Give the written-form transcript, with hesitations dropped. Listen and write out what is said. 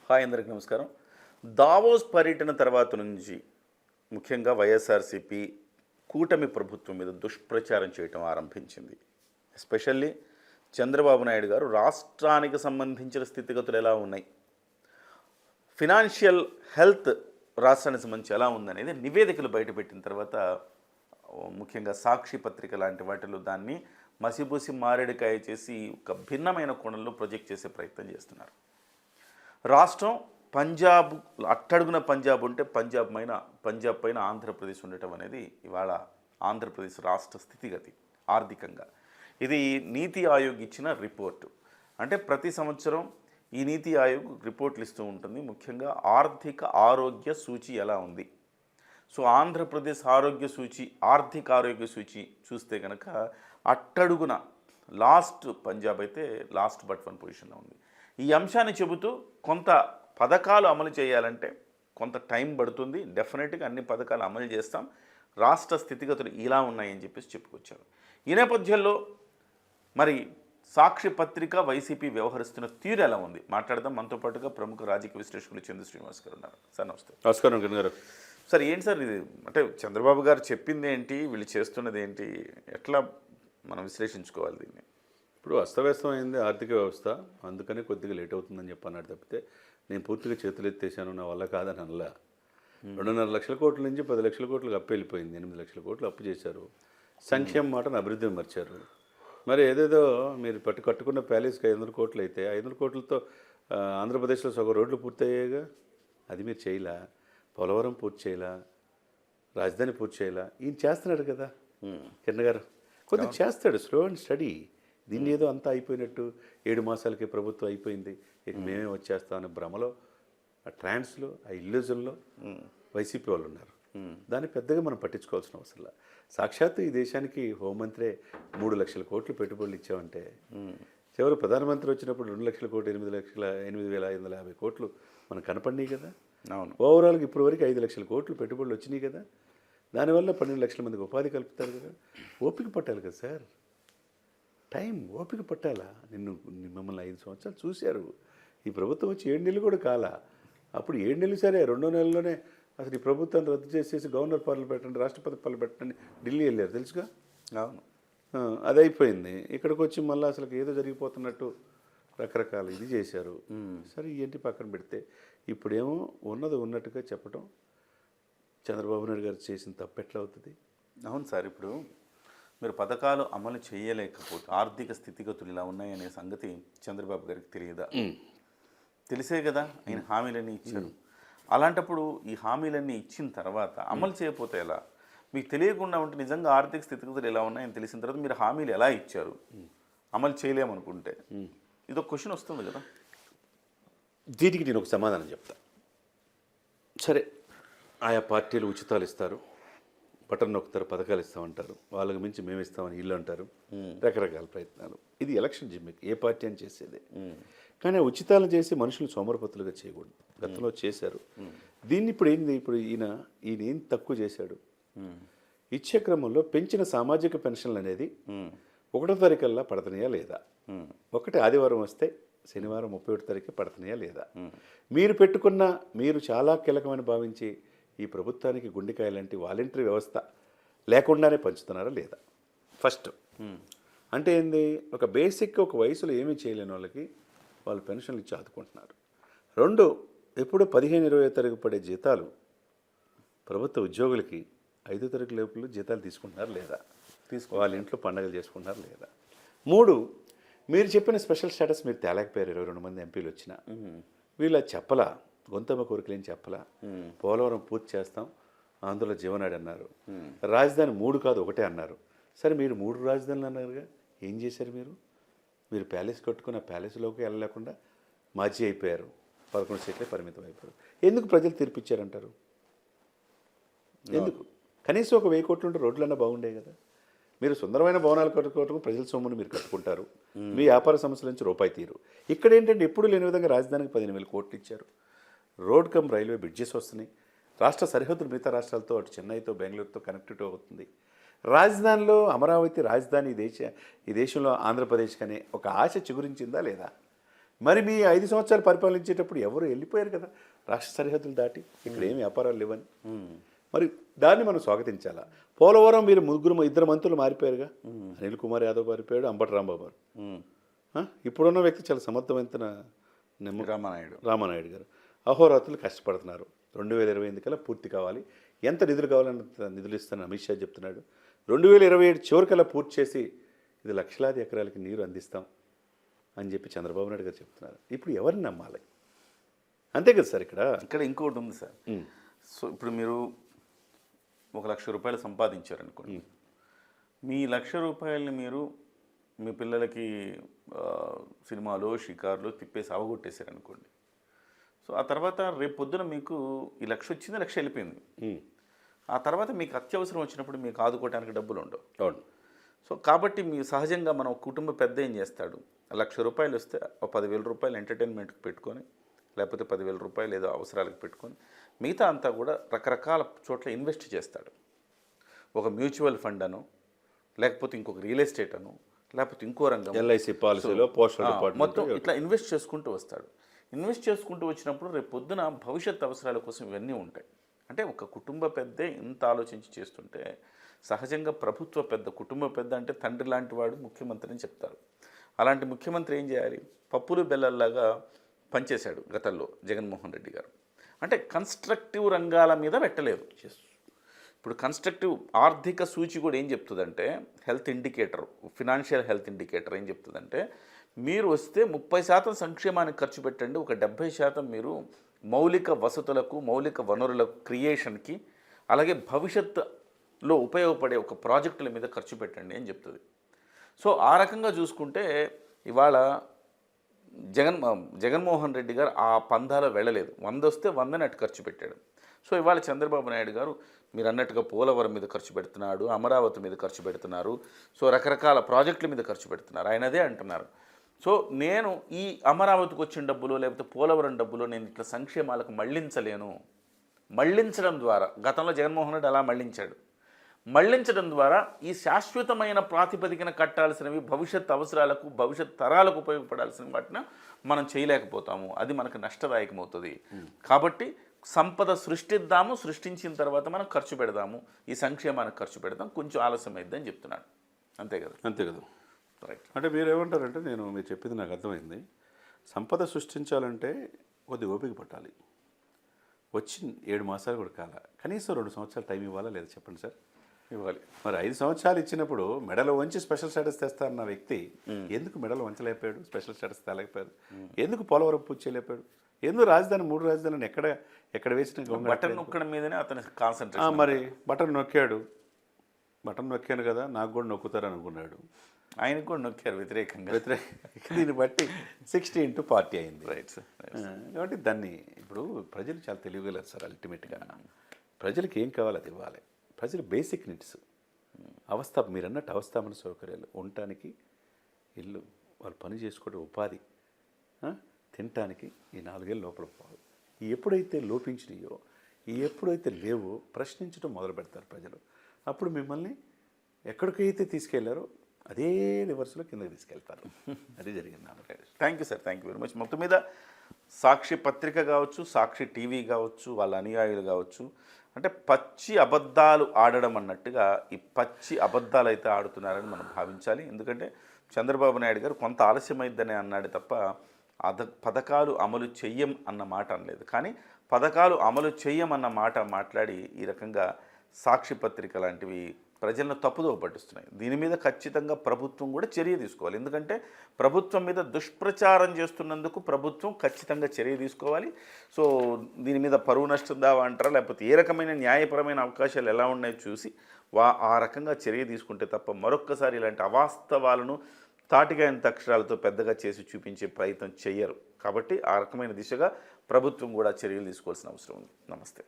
Hi అందరికి నమస్కారం. Davos పర్యటన తర్వాత నుంచి ముఖ్యంగా వైఎస్ఆర్సీపీ కూటమి ప్రభుత్వం మీద దుష్ప్రచారం చేయటం ఆరంభించింది. ఎస్పెషల్లీ చంద్రబాబు నాయుడు గారు రాష్ట్రానికి సంబంధించిన స్థితిగతులు ఎలా ఉన్నాయి, ఫినాన్షియల్ హెల్త్ రాష్ట్రానికి సంబంధించి ఎలా ఉందనేది నివేదికలు బయటపెట్టిన తర్వాత ముఖ్యంగా సాక్షి పత్రిక లాంటి వాటిలో దాన్ని మసిబూసి మారేడుకాయ చేసి ఒక భిన్నమైన కోణంలో ప్రొజెక్ట్ చేసే ప్రయత్నం చేస్తున్నారు. రాష్ట్రం పంజాబ్ అట్టడుగున పంజాబ్ ఉంటే పంజాబ్ పైన ఆంధ్రప్రదేశ్ ఉండటం అనేది ఇవాళ ఆంధ్రప్రదేశ్ రాష్ట్ర స్థితిగతి ఆర్థికంగా. ఇది నీతి ఆయోగ్ ఇచ్చిన రిపోర్టు. అంటే ప్రతి సంవత్సరం ఈ నీతి ఆయోగ్ రిపోర్ట్లు ఇస్తూ ఉంటుంది. ముఖ్యంగా ఆర్థిక ఆరోగ్య సూచి ఎలా ఉంది. సో ఆంధ్రప్రదేశ్ ఆర్థిక ఆరోగ్య సూచి చూస్తే కనుక అట్టడుగున పంజాబ్ అయితే లాస్ట్ బట్ 1 పొజిషన్లో ఉంది. ఈ అంశాన్ని చెబుతూ కొంత పథకాలు అమలు చేయాలంటే కొంత టైం పడుతుంది, డెఫినెట్గా అన్ని పథకాలు అమలు చేస్తాం, రాష్ట్ర స్థితిగతులు ఇలా ఉన్నాయని చెప్పేసి చెప్పుకొచ్చారు. ఈ నేపథ్యంలో మరి సాక్షి పత్రిక వైసీపీ వ్యవహరిస్తున్న తీరు ఎలా ఉంది మాట్లాడదాం. మనతో పాటుగా ప్రముఖ రాజకీయ విశ్లేషకులు చంద్ర శ్రీనివాస్ గారు ఉన్నారు. సార్ నమస్తే. నమస్కారం కిరణ్ గారు. సార్ ఏంటి సార్ ఇది, అంటే చంద్రబాబు గారు చెప్పింది ఏంటి, వీళ్ళు చేస్తున్నది ఏంటి, ఎట్లా మనం విశ్లేషించుకోవాలి దీన్ని? ఇప్పుడు అస్తవ్యస్తమైంది ఆర్థిక వ్యవస్థ, అందుకని కొద్దిగా లేట్ అవుతుందని చెప్పన్నాడు తప్పితే నేను పూర్తిగా చేతులు ఎత్తేసాను, నా వల్ల కాదని అనలా. 2.5 లక్షల కోట్ల నుంచి 10 లక్షల కోట్లకు అప్పు వెళ్ళిపోయింది. 8 లక్షల కోట్లు అప్పు చేశారు. సంక్షేమ మాటను అభివృద్ధిని మర్చారు. మరి ఏదేదో మీరు కట్టుకున్న ప్యాలెస్కి 500 కోట్లు అయితే 500 కోట్లతో ఆంధ్రప్రదేశ్లో సగం రోడ్లు పూర్తయ్యాయిగా. అది మీరు చేయలా. పోలవరం పూర్తి చేయలా, రాజధాని పూర్తి చేయలా. ఈయన చేస్తున్నాడు కదా కిరణ్ గారు, కొద్దిగా చేస్తాడు. Slow and study. దీన్ని ఏదో అంతా అయిపోయినట్టు 7 మాసాలకి ప్రభుత్వం అయిపోయింది, ఇక మేమే వచ్చేస్తామనే భ్రమలో, ఆ ట్రాన్స్లో, ఆ ఇల్యూజన్లో వైసీపీ వాళ్ళు ఉన్నారు. దాన్ని పెద్దగా మనం పట్టించుకోవాల్సిన అవసరం లేదు. సాక్షాత్తు ఈ దేశానికి హోంమంత్రే 3 లక్షల కోట్లు పెట్టుబడులు ఇచ్చామంటే, చివరి ప్రధానమంత్రి వచ్చినప్పుడు 2 లక్షల కోట్లు 8,550 కోట్లు మనకు కనపడినాయి కదా. అవును. ఓవరాల్గా ఇప్పటి వరకు 5 లక్షల కోట్లు పెట్టుబడులు వచ్చినాయి కదా. దానివల్ల 12 లక్షల మందికి ఉపాధి కలుపుతారు కదా. ఓపిక పట్టాలి కదా సార్, టైం ఓపిక పట్టాలా. మిమ్మల్ని 5 సంవత్సరాలు చూశారు. ఈ ప్రభుత్వం వచ్చి 7 నెలలు కూడా కాలా. అప్పుడు 7 నెలలు సరే, 2వ నెలలోనే అసలు ఈ ప్రభుత్వాన్ని రద్దు చేసేసి గవర్నర్ పాలన పెట్టండి, రాష్ట్రపతి పాలన పెట్టండి ఢిల్లీ వెళ్ళారు, తెలుసుగా. అవును, అది అయిపోయింది. ఇక్కడికి వచ్చి మళ్ళీ అసలు ఏదో జరిగిపోతున్నట్టు రకరకాల ఇది చేశారు. సరే ఏంటి పక్కన పెడితే, ఇప్పుడేమో ఉన్నది ఉన్నట్టుగా చెప్పడం చంద్రబాబు నాయుడు గారు చేసిన తప్పు ఎట్లా అవుతుంది? అవును సార్. ఇప్పుడు మీరు పథకాలు అమలు చేయలేకపోతే ఆర్థిక స్థితిగతులు ఇలా ఉన్నాయనే సంగతి చంద్రబాబు గారికి తెలియదా? తెలిసే కదా ఆయన హామీలన్నీ ఇచ్చారు. అలాంటప్పుడు ఈ హామీలన్నీ ఇచ్చిన తర్వాత అమలు చేయకపోతే ఎలా? మీకు తెలియకుండా ఉంటే నిజంగా ఆర్థిక స్థితిగతులు ఎలా ఉన్నాయని తెలిసిన తర్వాత మీరు హామీలు ఎలా ఇచ్చారు, అమలు చేయలేమనుకుంటే ఇదొక క్వశ్చన్ వస్తుంది కదా. దీనికి నేను ఒక సమాధానం చెప్తా. సరే, ఆయా పార్టీలు ఉచితాలు ఇస్తారు, బటన్ నొక్కుతారు, పథకాలు ఇస్తామంటారు, వాళ్ళకి మించి మేము ఇస్తామని ఇల్లు అంటారు, రకరకాల ప్రయత్నాలు. ఇది ఎలక్షన్ జిమ్మిక్, ఏ పార్టీ అని చేసేదే. కానీ ఉచితాలు చేసి మనుషులు సోమరపతులుగా చేయకూడదు. గతంలో చేశారు. దీన్ని ఇప్పుడు ఏంది, ఇప్పుడు ఈయన ఏం తక్కువ చేశాడు? ఇచ్చే క్రమంలో పెంచిన సామాజిక పెన్షన్లు అనేది 1వ తారీఖుల్లా పడుతున్నాయా లేదా? ఒకటి ఆదివారం వస్తే శనివారం 31వ తారీఖు పడుతున్నాయా లేదా? మీరు చాలా కీలకమని భావించి ఈ ప్రభుత్వానికి గుండెకాయ లాంటి వాలంటరీ వ్యవస్థ లేకుండానే పంచుతున్నారా లేదా? ఫస్ట్ అంటే ఏంది, ఒక బేసిక్ ఒక వయసులో ఏమీ చేయలేని వాళ్ళకి వాళ్ళు పెన్షన్లు ఇచ్చి ఆదుకుంటున్నారు. 2, ఎప్పుడు 15-20 తారీఖు పడే జీతాలు ప్రభుత్వ ఉద్యోగులకి 5వ తారీఖు లోపల జీతాలు తీసుకుంటున్నారు లేదా? వాళ్ళ ఇంట్లో పండుగలు చేసుకుంటున్నారు లేదా? 3, మీరు చెప్పిన స్పెషల్ స్టేటస్ మీరు తేలేకపోయారు. 22 మంది ఎంపీలు వచ్చినా వీళ్ళ చెప్పలా, గొంతమ్మ కోరికలేం చెప్పలా. పోలవరం పూర్తి చేస్తాం, ఆంధ్రలో జీవనాడి అన్నారు. రాజధాని 3 కాదు 1 అన్నారు. సరే, మీరు 3 రాజధానులు అన్నారుగా, ఏం చేశారు? మీరు ప్యాలెస్ కట్టుకున్న ప్యాలెస్లోకి వెళ్ళలేకుండా మాజీ అయిపోయారు. 11 సీట్లే పరిమితం అయిపోయారు. ఎందుకు ప్రజలు తీర్పిచ్చారంటారు? ఎందుకు? కనీసం ఒక 1000 కోట్లు ఉంటే రోడ్లన్నా బాగుండే కదా. మీరు సుందరమైన భవనాలు కట్టుకోవటం, ప్రజల సొమ్మును మీరు కట్టుకుంటారు, మీ వ్యాపార సమస్యల నుంచి రూపాయి తీరు. ఇక్కడ ఏంటంటే ఎప్పుడు లేని విధంగా రాజధానికి 15,000 కోట్లు ఇచ్చారు. రోడ్ కమ్ రైల్వే బ్రిడ్జెస్ వస్తున్నాయి. రాష్ట్ర సరిహద్దులు మిగతా రాష్ట్రాలతో, అటు చెన్నైతో బెంగళూరుతో కనెక్టివిటీ అవుతుంది. రాజధానిలో అమరావతి రాజధాని ఈ దేశంలో ఆంధ్రప్రదేశ్ అనే ఒక ఆశ చిగురించిందా లేదా? మరి మీ 5 సంవత్సరాలు పరిపాలించేటప్పుడు ఎవరు వెళ్ళిపోయారు కదా రాష్ట్ర సరిహద్దులు దాటి ఇక్కడ ఏమి వ్యాపారాలు లేవని. మరి దాన్ని మనం స్వాగతించాలా. పోలవరం మీరు ఇద్దరు మంత్రులు మారిపోయారుగా, అనిల్ కుమార్ యాదవ్ మారిపోయాడు, అంబటి రాంబాబు గారు. ఇప్పుడున్న వ్యక్తి చాలా సమర్థవంతమైన రామానాయుడు గారు అహోరాత్రులు కష్టపడుతున్నారు. 2028 కల్లా పూర్తి కావాలి. ఎంత నిధులు కావాలని నిధులు ఇస్తానని అమిత్ షా చెప్తున్నాడు. 2027 చివరికల్లా పూర్తి చేసి ఇది లక్షలాది ఎకరాలకి నీరు అందిస్తాం అని చెప్పి చంద్రబాబు నాయుడు గారు చెప్తున్నారు. ఇప్పుడు ఎవరిని నమ్మాలి? అంతే కదా సార్. ఇక్కడ ఇంకోటి ఉంది సార్. సో ఇప్పుడు మీరు 1,00,000 రూపాయలు సంపాదించారనుకోండి, మీ 1,00,000 రూపాయలని మీరు మీ పిల్లలకి సినిమాలు షికార్లు తిప్పేసి అవగొట్టేశారనుకోండి. సో ఆ తర్వాత రేపు పొద్దున మీకు ఈ 1,00,000 వచ్చింది, 1,00,000 వెళ్ళిపోయింది. ఆ తర్వాత మీకు అత్యవసరం వచ్చినప్పుడు మీకు ఆదుకోవడానికి డబ్బులు ఉండవు. అవును. సో కాబట్టి మీ సహజంగా మన కుటుంబ పెద్ద ఏం చేస్తాడు, 1,00,000 రూపాయలు వస్తే 10,000 రూపాయలు ఎంటర్టైన్మెంట్కి పెట్టుకొని, లేకపోతే 10,000 రూపాయలు ఏదో అవసరాలకు పెట్టుకొని, మిగతా అంతా కూడా రకరకాల చోట్ల ఇన్వెస్ట్ చేస్తాడు. ఒక మ్యూచువల్ ఫండ్ అను, లేకపోతే ఇంకొక రియల్ ఎస్టేట్ అను, లేకపోతే ఇంకో రంగం, LIC పాలసీలో పోస్టల్ డిపార్ట్మెంట్ మొత్తం ఇట్లా ఇన్వెస్ట్ చేసుకుంటూ వస్తాడు. ఇన్వెస్ట్ చేసుకుంటూ వచ్చినప్పుడు రేపు పొద్దున భవిష్యత్ అవసరాల కోసం ఇవన్నీ ఉంటాయి. అంటే ఒక కుటుంబ పెద్దే ఇంత ఆలోచించి చేస్తుంటే సహజంగా ప్రభుత్వ పెద్ద, కుటుంబ పెద్ద అంటే తండ్రి లాంటి వాడు ముఖ్యమంత్రి అని చెప్తారు. అలాంటి ముఖ్యమంత్రి ఏం చేయాలి? పప్పులు బెల్లల్లాగా పనిచేశాడు గతంలో జగన్మోహన్ రెడ్డి గారు. అంటే కన్స్ట్రక్టివ్ రంగాల మీద పెట్టలేదు. ఇప్పుడు కన్స్ట్రక్టివ్ ఆర్థిక సూచి కూడా ఏం చెప్తుందంటే, health indicator, financial health indicator ఏం చెప్తుందంటే, మీరు వస్తే 30% సంక్షేమానికి ఖర్చు పెట్టండి, ఒక 70% మీరు మౌలిక వసతులకు, మౌలిక వనరులకు క్రియేషన్కి, అలాగే భవిష్యత్తులో ఉపయోగపడే ఒక ప్రాజెక్టుల మీద ఖర్చు పెట్టండి అని చెప్తుంది. సో ఆ రకంగా చూసుకుంటే ఇవాళ జగన్మోహన్ రెడ్డి గారు ఆ పందాలో వెళ్ళలేదు. 100 వస్తే 100ని అటు ఖర్చు పెట్టాడు. సో ఇవాళ చంద్రబాబు నాయుడు గారు మీరు అన్నట్టుగా పోలవరం మీద ఖర్చు పెడుతున్నాడు, అమరావతి మీద ఖర్చు పెడుతున్నారు, సో రకరకాల ప్రాజెక్టుల మీద ఖర్చు పెడుతున్నారు. ఆయన అదే అంటున్నారు. సో నేను ఈ అమరావతికి వచ్చిన డబ్బులు లేకపోతే పోలవరం డబ్బులు నేను ఇట్లా సంక్షేమాలకు మళ్లించలేను. మళ్లించడం ద్వారా గతంలో జగన్మోహన్ రెడ్డి అలా మళ్లించడం ద్వారా ఈ శాశ్వతమైన ప్రాతిపదికన కట్టాల్సినవి భవిష్యత్ అవసరాలకు, భవిష్యత్ తరాలకు ఉపయోగపడాల్సిన వాటిని మనం చేయలేకపోతాము. అది మనకు నష్టదాయకమవుతుంది. కాబట్టి సంపద సృష్టిద్దాము, సృష్టించిన తర్వాత మనం ఖర్చు పెడదాము, ఈ సంక్షేమానికి ఖర్చు పెడదాం, కొంచెం ఆలస్యం అయిద్దని చెప్తున్నాడు. అంతే కదా. రైట్. అంటే మీరు ఏమంటారంటే, మీరు చెప్పింది నాకు అర్థమైంది. సంపద సృష్టించాలంటే కొద్ది ఓపిక పట్టాలి. వచ్చి 7 మాసాలు కూడా కాల, కనీసం 2 సంవత్సరాలు టైం ఇవ్వాలా లేదా చెప్పండి సార్? ఇవ్వాలి. మరి 5 సంవత్సరాలు ఇచ్చినప్పుడు మెడలో వంచి స్పెషల్ స్టేటస్ తెస్తారన్న వ్యక్తి ఎందుకు మెడలో వంచలేకపోయాడు? Special status తేలేకపోయాడు? ఎందుకు పోలవరం పూర్తి చేయలేకపోయాడు? ఎందుకు రాజధాని 3 రాజధానులను ఎక్కడ వేసిన బటన్ నొక్కడం మీదనే అతను కాన్సన్ట్రేషన్. మరి బటన్ నొక్కాను కదా, నాకు కూడా నొక్కుతారని అనుకున్నాడు. ఆయనకు కూడా నొక్కారు వ్యతిరేకంగా. దీన్ని బట్టి 60 పార్టీ అయింది. Right sir. కాబట్టి దాన్ని ఇప్పుడు ప్రజలు చాలా తెలియగలరు సార్. అల్టిమేట్గా ప్రజలకు ఏం కావాలో అది ఇవ్వాలి. ప్రజలు బేసిక్ నీడ్స్, మీరు అన్నట్టు అవస్థాపన సౌకర్యాలు, ఉండటానికి ఇల్లు, వాళ్ళు పని చేసుకోవడం, ఉపాధి, తినటానికి ఈ 4 ఏళ్ళ లోపల పోవాలి. ఎప్పుడైతే లోపించినాయో, ఎప్పుడైతే లేవో ప్రశ్నించడం మొదలు పెడతారు ప్రజలు. అప్పుడు మిమ్మల్ని ఎక్కడికైతే తీసుకెళ్లారో అదే రివర్స్లో కిందకి తీసుకెళ్తారు. అది జరిగింది. Thank you sir. Thank you very much. మొత్తం మీద సాక్షి పత్రిక కావచ్చు, సాక్షి టీవీ కావచ్చు, వాళ్ళ అనుయాయులు కావచ్చు, అంటే పచ్చి అబద్ధాలు ఆడడం అన్నట్టుగా ఈ పచ్చి అబద్ధాలు అయితే ఆడుతున్నారని మనం భావించాలి. ఎందుకంటే చంద్రబాబు నాయుడు గారు కొంత ఆలస్యమైందని అన్నాడు తప్ప పథకాలు అమలు చెయ్యం అన్న మాట అనలేదు. కానీ పథకాలు అమలు చెయ్యమన్న మాట మాట్లాడి ఈ రకంగా సాక్షి పత్రిక లాంటివి ప్రజలను తప్పుదోవ పట్టిస్తున్నాయి. దీని మీద ఖచ్చితంగా ప్రభుత్వం కూడా చర్య తీసుకోవాలి. ఎందుకంటే ప్రభుత్వం మీద దుష్ప్రచారం చేస్తున్నందుకు ప్రభుత్వం ఖచ్చితంగా చర్య తీసుకోవాలి. సో దీని మీద పరువు నష్టం దావా అంటారా, లేకపోతే ఏ రకమైన న్యాయపరమైన అవకాశాలు ఎలా ఉన్నాయో చూసి ఆ రకంగా చర్య తీసుకుంటే తప్ప మరొక్కసారి ఇలాంటి అవాస్తవాలను తాటిగాయన అక్షరాలతో పెద్దగా చేసి చూపించే ప్రయత్నం చేయరు. కాబట్టి ఆ రకమైన దిశగా ప్రభుత్వం కూడా చర్యలు తీసుకోవాల్సిన అవసరం ఉంది. నమస్తే.